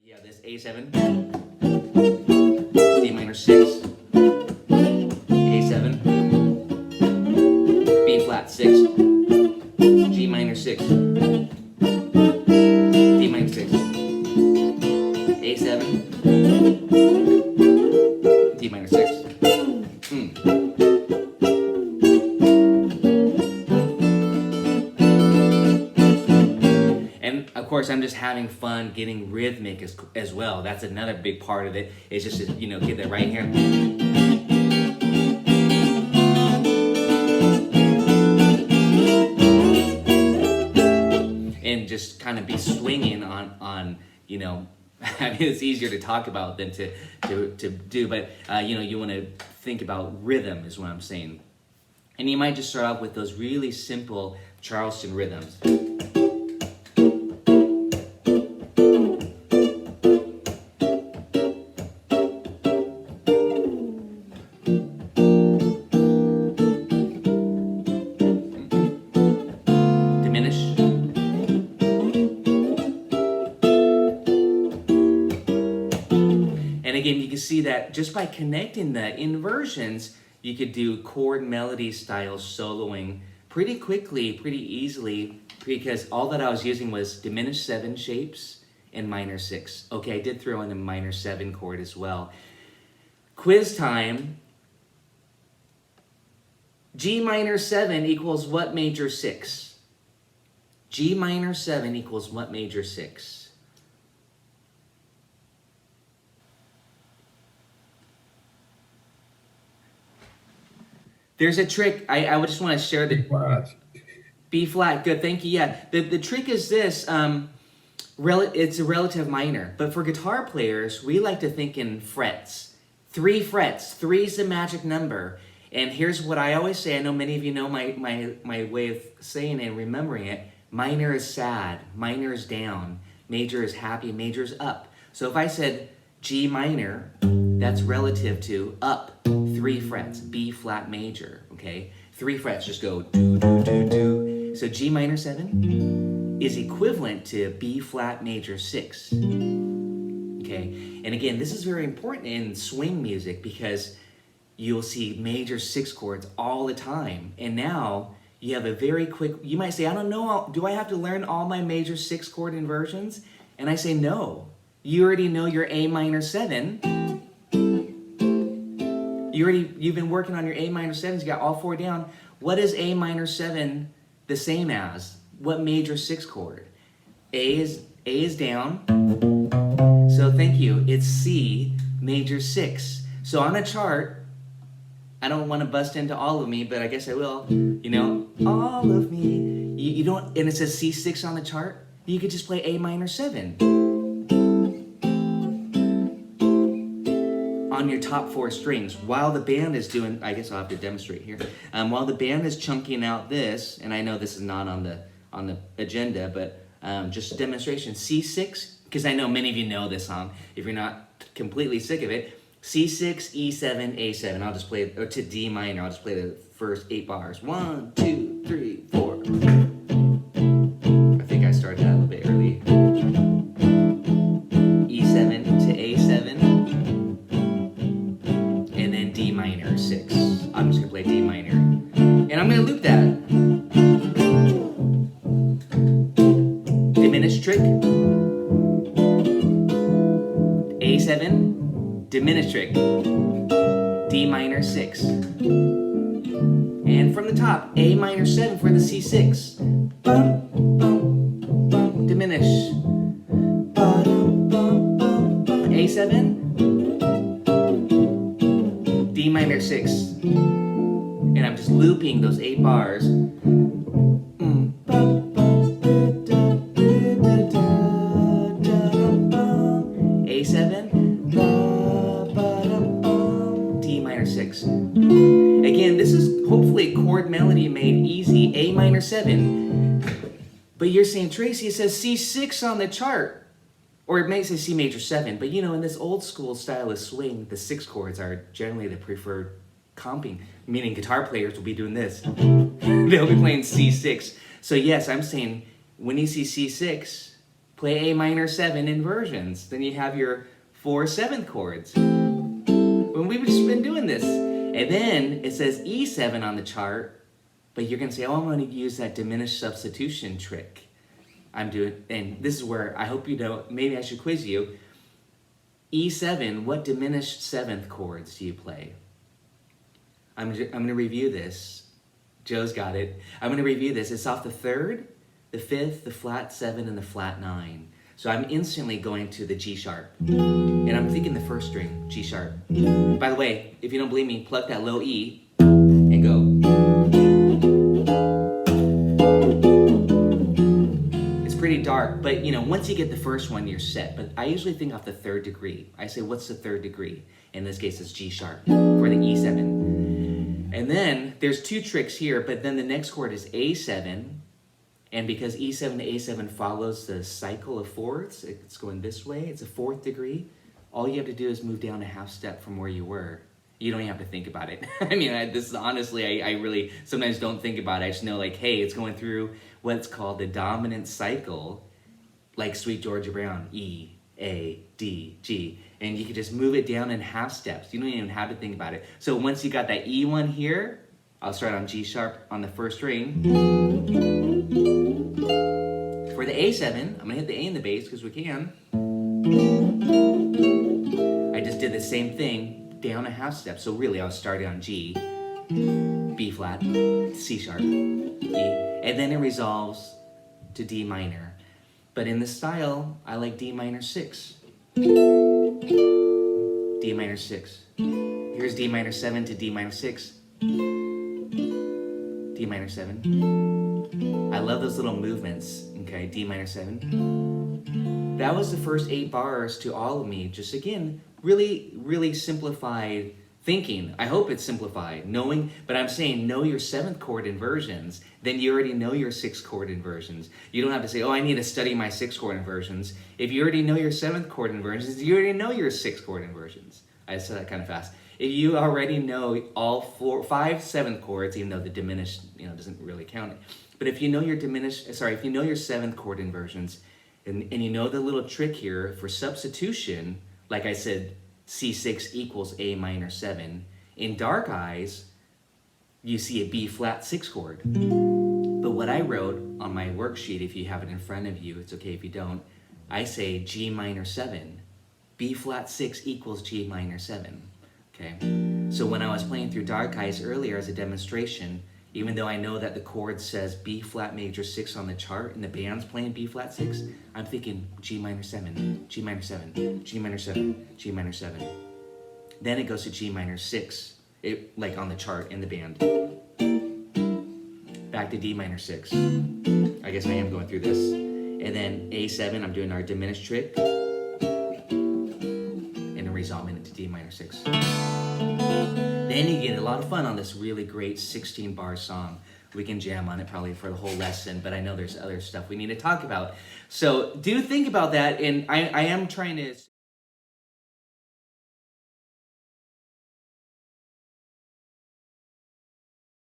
Yeah, this A7, D minor 6, A7, B flat 6, G minor 6, D minor 6, A7, D minor 6. And of course, I'm just having fun getting rhythmic as well. That's another big part of it. Is just to, get that right here. And just kind of be swinging on I mean, it's easier to talk about than to do, but you want to think about rhythm is what I'm saying. And you might just start off with those really simple Charleston rhythms. And again, you can see that just by connecting the inversions, you could do chord melody style soloing pretty quickly, pretty easily, because all that I was using was diminished 7 shapes and minor 6. Okay, I did throw in a minor 7 chord as well. Quiz time. G minor 7 equals what major 6? G minor 7 equals what major 6? There's a trick. I would just want to share the B flat. Good, thank you. Yeah, the trick is this. It's a relative minor, but for guitar players, we like to think in frets. 3 frets. 3 is the magic number. And here's what I always say. I know many of you know my way of saying it and remembering it. Minor is sad. Minor is down. Major is happy. Major is up. So if I said G minor, that's relative to up 3 frets, B flat major, okay? 3 frets just go do, do, do, do. So G minor 7 is equivalent to B flat major 6, okay? And again, this is very important in swing music because you'll see major 6 chords all the time. And now you have a very quick, you might say, I don't know, do I have to learn all my major 6 chord inversions? And I say, no. You already know your A minor 7. You've been working on your A minor 7s, you got all 4 down. What is A minor 7 the same as? What major 6 chord? A is down. So thank you. It's C major 6. So on a chart, I don't want to bust into all of me, but I guess I will. All of me. You don't, and it says C6 on the chart. You could just play A minor 7. On your top 4 strings while the band is doing, I guess I'll have to demonstrate here, while the band is chunking out this, and I know this is not on the agenda, but just a demonstration, C6, because I know many of you know this song, if you're not completely sick of it, C6, E7, A7, I'll just play, or to D minor, I'll just play the first 8 bars, 1, 2, 3, 4, I think I started that a little bit early, E7 to A7, D minor 6. I'm just gonna play D minor. And I'm gonna loop that. Diminished trick. A7, diminished trick. D minor 6. And from the top, A minor 7 for the C6. Bum, bum, bum, diminish. Bum, bum, bum, bum. A7. D minor 6, and I'm just looping those 8 bars. A7, D minor 6. Again, this is hopefully chord melody made easy, A minor 7. But you're saying, Tracy, it says C6 on the chart. Or it may say C major 7, but in this old school style of swing, the 6 chords are generally the preferred comping, meaning guitar players will be doing this. They'll be playing C6. So yes, I'm saying when you see C6, play A minor 7 inversions. Then you have your 4 7th chords. When we've just been doing this. And then it says E7 on the chart, but you're gonna say, oh, I'm gonna use that diminished substitution trick. I'm doing, and this is where I hope you know, maybe I should quiz you. E7, what diminished 7th chords do you play? I'm gonna review this. Joe's got it. I'm gonna review this. It's off the 3rd, the 5th, the flat 7, and the flat 9. So I'm instantly going to the G sharp. And I'm thinking the first string, G sharp. By the way, if you don't believe me, pluck that low E and go. It's pretty dark, but you know, once you get the first one, you're set. But I usually think off the 3rd degree. I say, what's the 3rd degree? In this case, it's G sharp for the E7. And then there's 2 tricks here, but then the next chord is A7. And because E7 to A7 follows the cycle of fourths, it's going this way, it's a 4th degree, all you have to do is move down a half step from where you were. You don't even have to think about it. I mean, this is honestly, I really sometimes don't think about it. I just know like, hey, it's going through what's called the dominant cycle, like Sweet Georgia Brown, E, A, D, G. And you can just move it down in half steps. You don't even have to think about it. So once you got that E1 here, I'll start on G sharp on the first string. For the A7, I'm gonna hit the A in the bass because we can. I just did the same thing down a half step. So really I was starting on G, B flat, C sharp, E, and then it resolves to D minor. But in the style, I like D minor 6. D minor 6. Here's D minor 7 to D minor 6. D minor 7. I love those little movements, okay? D minor 7. That was the first 8 bars to all of me. Just again, really, really simplified thinking. I hope it's simplified, knowing, but I'm saying know your 7th chord inversions, then you already know your 6th chord inversions. You don't have to say, oh, I need to study my 6th chord inversions. If you already know your 7th chord inversions, you already know your 6th chord inversions. I said that kind of fast. If you already know all 5 7th chords, even though the diminished, doesn't really count it. But if you know your if you know your 7th chord inversions, and you know the little trick here for substitution, like I said, C6 equals A minor 7. In Dark Eyes, you see a B flat 6 chord. But what I wrote on my worksheet, if you have it in front of you, it's okay if you don't, I say G minor 7. B flat 6 equals G minor 7. Okay, so when I was playing through Dark Eyes earlier as a demonstration, even though I know that the chord says B flat major 6 on the chart and the band's playing B flat 6, I'm thinking G minor 7, G minor 7, G minor 7, G minor 7. Then it goes to G minor 6, like on the chart in the band. Back to D minor 6. I guess I am going through this. And then A7, I'm doing our diminished trick. And then resolving it to D minor 6. Then you get a lot of fun on this really great 16-bar song. We can jam on it probably for the whole lesson, but I know there's other stuff we need to talk about. So do think about that, and I am trying to...